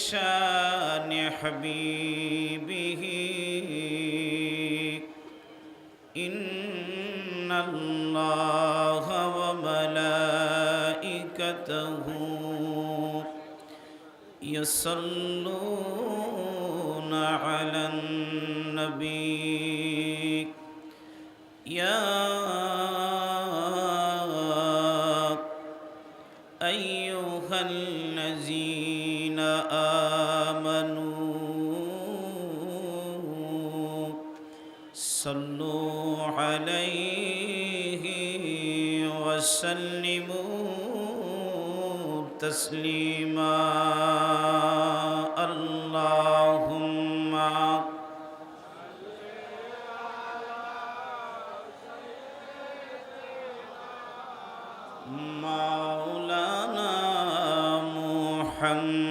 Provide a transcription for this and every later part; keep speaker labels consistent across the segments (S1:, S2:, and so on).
S1: شان حبيبه إن الله وملائكته يصلون على النبي يا أيها الذين آمنوا صلوا عليه وسلموا تسليما اللهم مولانا محمد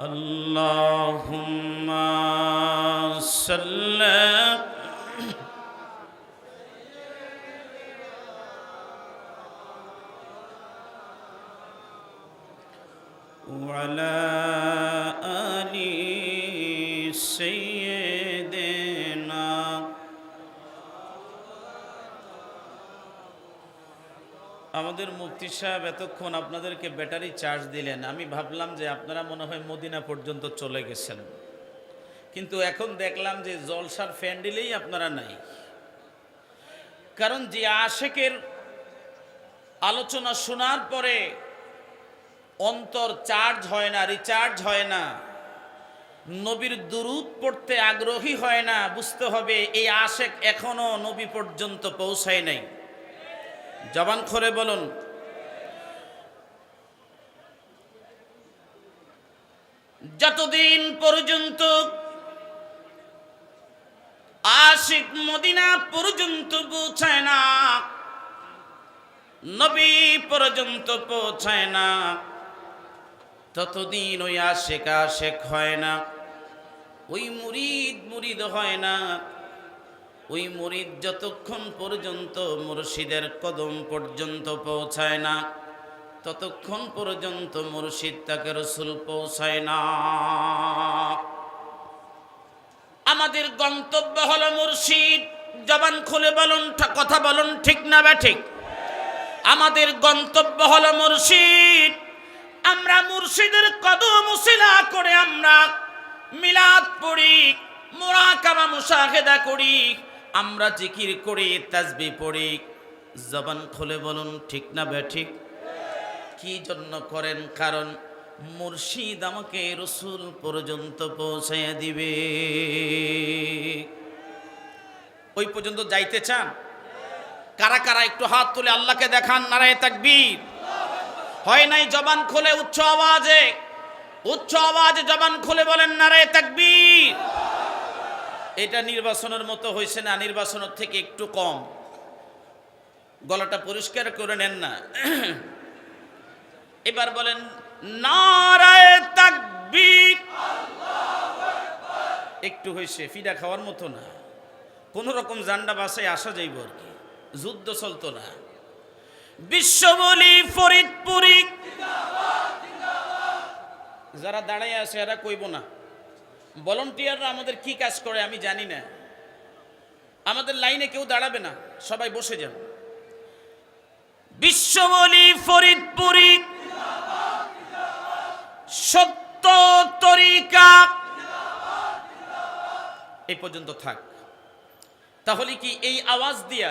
S1: اللهم صل وعلى آل سيدنا আমাদের মুফতি সাহেব এতক্ষণ আপনাদেরকে ব্যাটারি চার্জ দিলেন। আমি ভাবলাম যে আপনারা মনে হয় মদিনা পর্যন্ত চলে গেছেন, কিন্তু এখন দেখলাম যে জলসার ফ্যান দিলেই আপনারা নাই। কারণ যে আশেকের আলোচনা শোনার পরে অন্তর চার্জ হয় না, রিচার্জ হয় না, নবীর দুরূদ পড়তে আগ্রহী হয় না, বুঝতে হবে এই আশেক এখনো নবী পর্যন্ত পৌঁছায় নাই। জবান খুলে বলুন। যতদিন পর্যন্ত আশিক মদিনা পর্যন্ত পৌঁছায় না, নবী পর্যন্ত পৌঁছায় না, ততদিন ওই আশিক আশিক হয় না, ওই মুরিদ মুরিদ হয় না। ওই মুরিদ যতক্ষণ পর্যন্ত মুর্শিদের কদম পর্যন্ত পৌঁছায় না, ততক্ষণ পর্যন্ত মুর্শিদ তাকে রসুল পৌঁছায় না। আমাদের গন্তব্য হলো মুর্শিদ। জবান খুলে বলুন, কথা বলুন, ঠিক না বা ঠিক? আমাদের গন্তব্য হলো মুর্শিদ। আমরা মুর্শিদের কদম উসিলা করে আমরা মিলাদ পড়ি, মুরাকাবা মুশাহেদা করি, আমরা জিকির করি, তাসবিহ পড়ি। জবান খুলে বলুন, ঠিক না বে ঠিক? কি জন্য করেন? কারণ মুর্শিদ আমাকে রসুল পর্যন্ত পৌঁছাইয়া দিবে। ওই পর্যন্ত যাইতে চান? কারা কারা একটু হাত তুলে আল্লাহকে দেখান, নারায়ে তাকবীর। হয় নাই? জবান খুলে উচ্চ আওয়াজে জবান খুলে বলেন নারায়ে তাকবীর। এটা নির্বাচনের মতো হয়েছে না? নির্বাচনের থেকে একটু কম। গলাটা পরিষ্কার করে নেন না। এবার বলেন নারায়ে তাকবীর। একটু হয়েছে, ফিডা খাওয়ার মতো না, কোন রকম জান্ডা বাসায় আসা যাইব আর কি, যুদ্ধ চলতো না। বিশ্ববলি ফরিদপুরি যারা দাঁড়ায় আছে এরা কইব না। ভলান্টিয়াররা আমাদের কি কাজ করে আমি জানি না। আমাদের লাইনে কেউ দাঁড়াবে না, সবাই বসে যান। বিশ্ববলি ফরিদপুরি সত্য তরিকা এই পর্যন্ত থাক। তাহলে কি এই আওয়াজ দিয়া